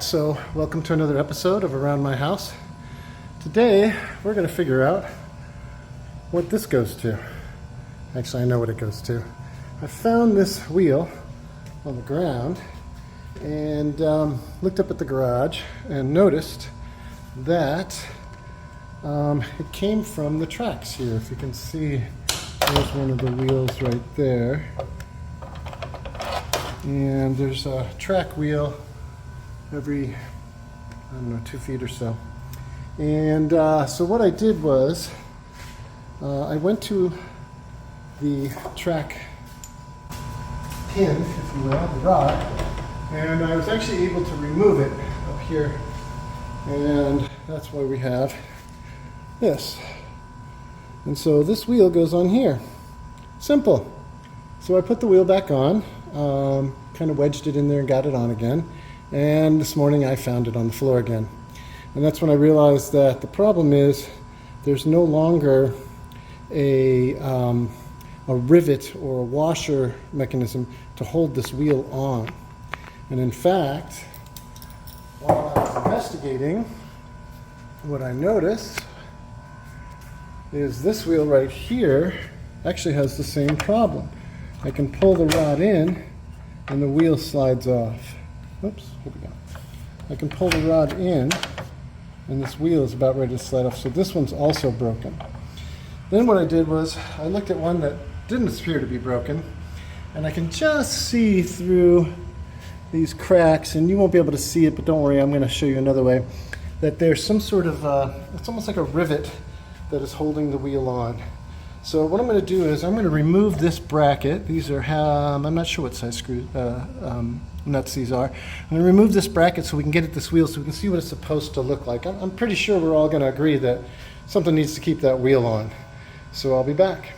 Alright, so welcome to another episode of Around My House. Today we're going to figure out what this goes to. Actually, I know what it goes to. I found this wheel on the ground and looked up at the garage and noticed that it came from the tracks here. If you can see, there's one of the wheels right there. And there's a track wheel every, I don't know, 2 feet or so. And so what I did was I went to the track pin, if you will, the rod, and I was actually able to remove it up here. And that's why we have this. And so this wheel goes on here. Simple. So I put the wheel back on, kind of wedged it in there and got it on again. And this morning I found it on the floor again. And that's when I realized that the problem is there's no longer a rivet or a washer mechanism to hold this wheel on. And in fact, while I was investigating, what I noticed is this wheel right here actually has the same problem. I can pull the rod in and the wheel slides off. Oops, here we go. I can pull the rod in and this wheel is about ready to slide off. So this one's also broken. Then what I did was I looked at one that didn't appear to be broken, and I can just see through these cracks, and you won't be able to see it, but don't worry, I'm going to show you another way, that there's some sort of, it's almost like a rivet that is holding the wheel on. So what I'm going to do is I'm going to remove this bracket. These are, I'm not sure what size screw nuts these are. I'm going to remove this bracket so we can get at this wheel so we can see what it's supposed to look like. I'm pretty sure we're all going to agree that something needs to keep that wheel on. So I'll be back.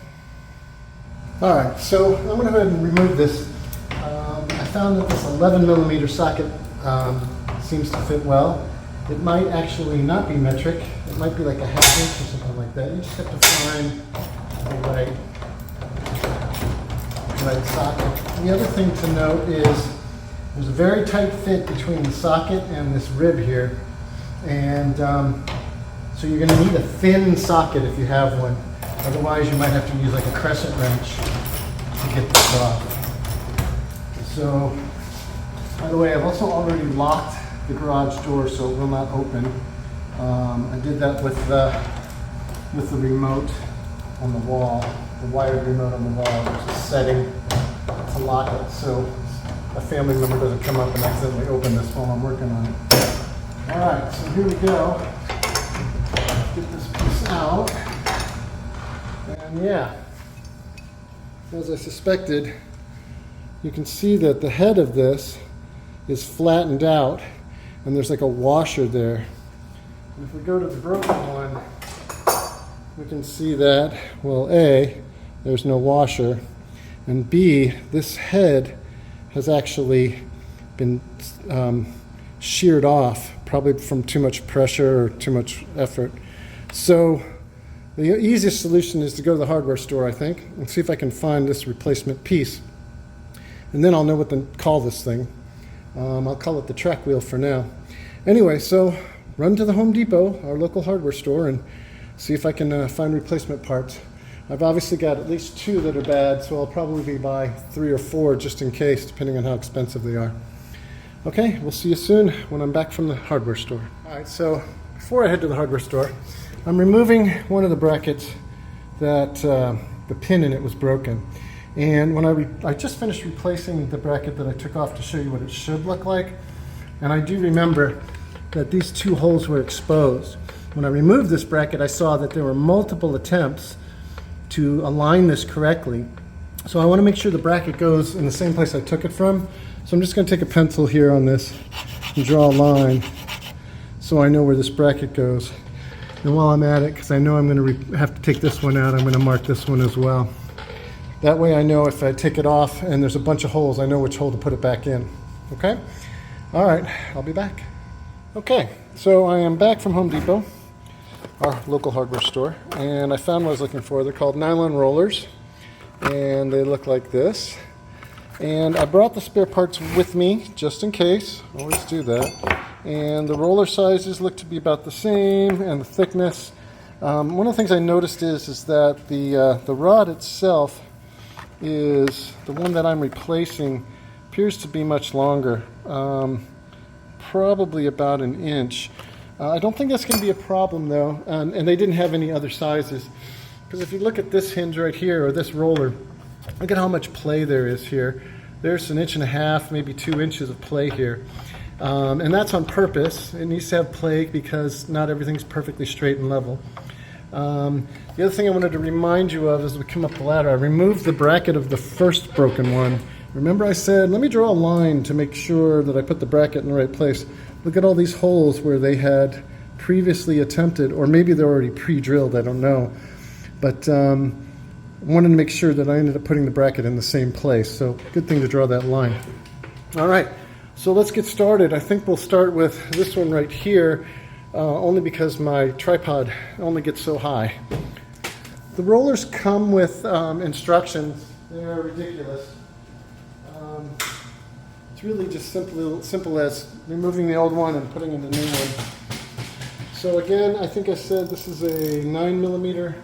Alright, so I'm going to go ahead and remove this. I found that this 11mm socket seems to fit well. It might actually not be metric. It might be like a 1/2 inch or something like that. You just have to find the right socket. The other thing to note is there's a very tight fit between the socket and this rib here. And so you're going to need a thin socket if you have one. Otherwise you might have to use like a crescent wrench to get this off. So, by the way, I've also already locked the garage door so it will not open. I did that with the remote on the wall, the wired remote on the wall. There's a setting to lock it so a family member doesn't come up and accidentally open this while I'm working on it. Alright, so here we go. Get this piece out. And yeah, as I suspected, you can see that the head of this is flattened out and there's like a washer there. And if we go to the broken one, we can see that, well, A, there's no washer, and B, this head has actually been sheared off, probably from too much pressure or too much effort. So the easiest solution is to go to the hardware store, I think, and see if I can find this replacement piece. And then I'll know what to call this thing. I'll call it the track wheel for now. Anyway, so run to the Home Depot, our local hardware store, and see if I can find replacement parts. I've obviously got at least 2 that are bad, so I'll probably buy 3 or 4 just in case, depending on how expensive they are. Okay, we'll see you soon when I'm back from the hardware store. Alright, so before I head to the hardware store, I'm removing one of the brackets that the pin in it was broken. And when I just finished replacing the bracket that I took off to show you what it should look like. And I do remember that these 2 holes were exposed. When I removed this bracket, I saw that there were multiple attempts to align this correctly. So I want to make sure the bracket goes in the same place I took it from. So I'm just going to take a pencil here on this and draw a line so I know where this bracket goes. And while I'm at it, because I know I'm going to have to take this one out, I'm going to mark this one as well. That way I know if I take it off and there's a bunch of holes, I know which hole to put it back in. Okay? Alright, I'll be back. Okay, so I am back from Home Depot, our local hardware store, and I found what I was looking for. They're called nylon rollers, and they look like this. And I brought the spare parts with me, just in case. Always do that. And the roller sizes look to be about the same, and the thickness. One of the things I noticed is that the rod itself is, the one that I'm replacing, appears to be much longer, probably about an inch. I don't think that's going to be a problem though, and they didn't have any other sizes. Because if you look at this hinge right here, or this roller, look at how much play there is here. There's an inch and a half, maybe 2 inches of play here. And that's on purpose. It needs to have play because not everything's perfectly straight and level. The other thing I wanted to remind you of as we come up the ladder, I removed the bracket of the first broken one. Remember I said, let me draw a line to make sure that I put the bracket in the right place. Look at all these holes where they had previously attempted, or maybe they're already pre-drilled, I don't know. But wanted to make sure that I ended up putting the bracket in the same place. So good thing to draw that line. All right, so let's get started. I think we'll start with this one right here, only because my tripod only gets so high. The rollers come with instructions. They're ridiculous. It's really just simple as removing the old one and putting in the new one. So again, I think I said this is a 9mm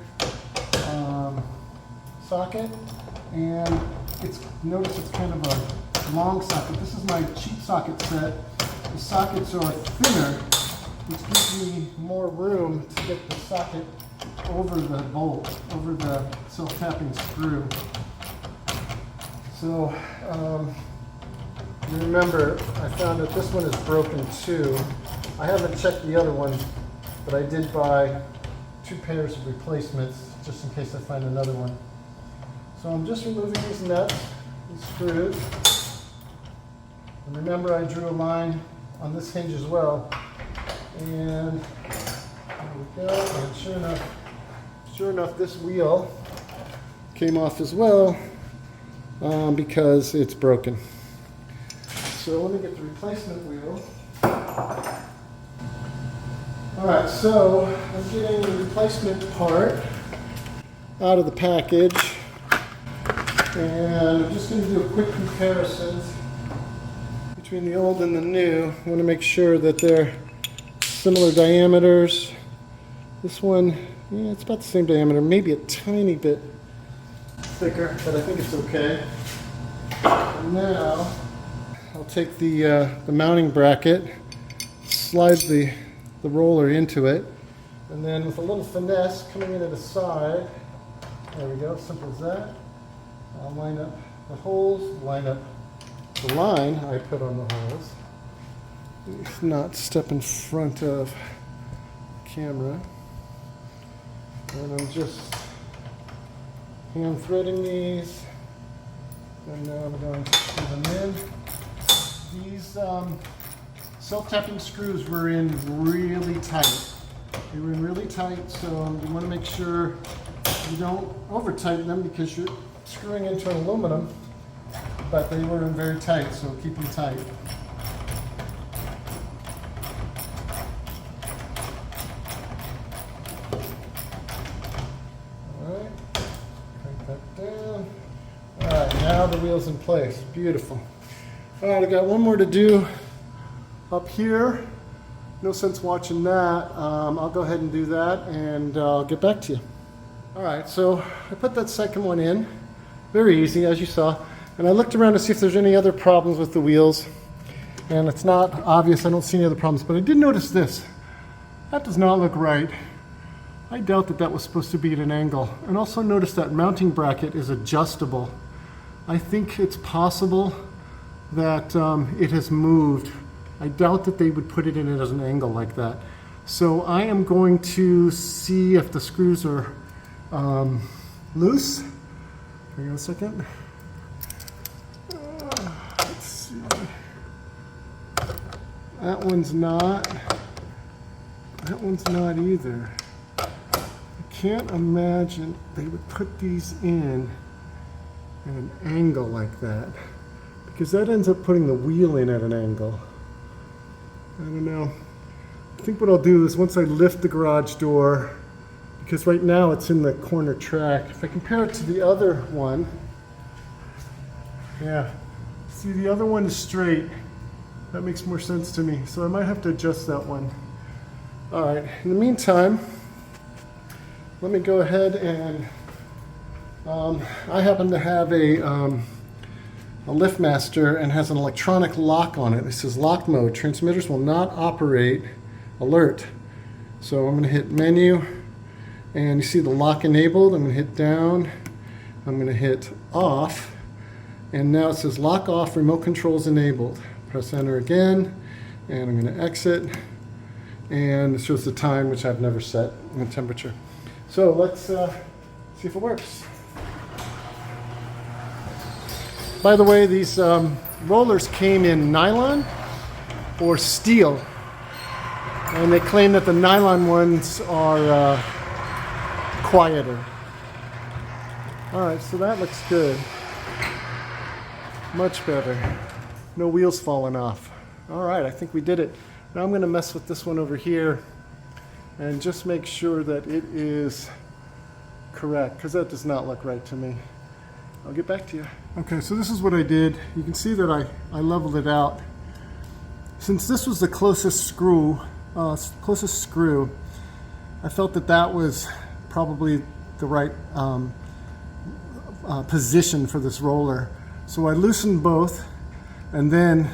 socket, and notice it's kind of a long socket. This is my cheap socket set. The sockets are thinner, which gives me more room to get the socket over the bolt, over the self-tapping screw. So remember, I found that this one is broken too. I haven't checked the other one, but I did buy 2 pairs of replacements just in case I find another one. So I'm just removing these nuts, these screws. And remember, I drew a line on this hinge as well. And there we go. And sure enough, this wheel came off as well because it's broken. So let me get the replacement wheel. All right, so I'm getting the replacement part out of the package, and I'm just going to do a quick comparison between the old and the new. I want to make sure that they're similar diameters. This one, yeah, it's about the same diameter, maybe a tiny bit thicker, but I think it's okay. And now I'll take the mounting bracket, slide the roller into it, and then with a little finesse coming in at the side, there we go, simple as that. I'll line up the holes, line up the line I put on the holes. It's not step in front of the camera. And I'm just hand threading these, and now I'm going to screw them in. These self-tapping screws were in really tight. They were in really tight, so you want to make sure you don't over-tighten them because you're screwing into an aluminum, but they were in very tight, so keep them tight. Alright, crank that down. Alright, now the wheel's in place. Beautiful. Alright, I got one more to do up here. No sense watching that. I'll go ahead and do that, and I'll get back to you. Alright, so I put that second one in. Very easy, as you saw. And I looked around to see if there's any other problems with the wheels. And it's not obvious, I don't see any other problems. But I did notice this. That does not look right. I doubt that that was supposed to be at an angle. And also notice that mounting bracket is adjustable. I think it's possible that it has moved. I doubt that they would put it in it as an angle like that. So I am going to see if the screws are loose. Hang on a second. Let's see. That one's not. That one's not either. I can't imagine they would put these in at an angle like that, because that ends up putting the wheel in at an angle. I don't know. I think what I'll do is once I lift the garage door, because right now it's in the corner track. If I compare it to the other one, yeah, see the other one is straight. That makes more sense to me. So I might have to adjust that one. All right, in the meantime, let me go ahead and, I happen to have a LiftMaster and has an electronic lock on it. It says lock mode. Transmitters will not operate. Alert. So I'm going to hit menu, and you see the lock enabled. I'm going to hit down. I'm going to hit off, and now it says lock off, remote controls enabled. Press enter again, and I'm going to exit, and it shows the time, which I've never set, and the temperature. So let's see if it works. By the way, these rollers came in nylon or steel, and they claim that the nylon ones are quieter. All right, so that looks good. Much better. No wheels falling off. All right, I think we did it. Now I'm going to mess with this one over here and just make sure that it is correct, because that does not look right to me. I'll get back to you. Okay, so this is what I did. You can see that I leveled it out. Since this was the closest screw, I felt that that was probably the right position for this roller. So I loosened both, and then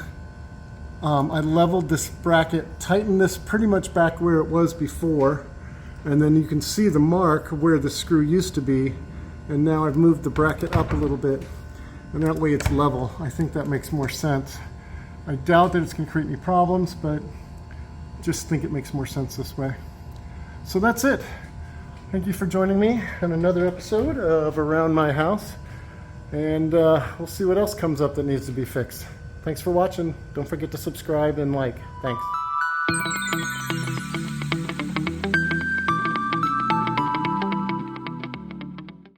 I leveled this bracket, tightened this pretty much back where it was before, and then you can see the mark where the screw used to be, and now I've moved the bracket up a little bit, and that way it's level. I think that makes more sense. I doubt that it's going to create any problems, but just think it makes more sense this way. So that's it. Thank you for joining me on another episode of Around My House, and we'll see what else comes up that needs to be fixed. Thanks for watching. Don't forget to subscribe and like. Thanks.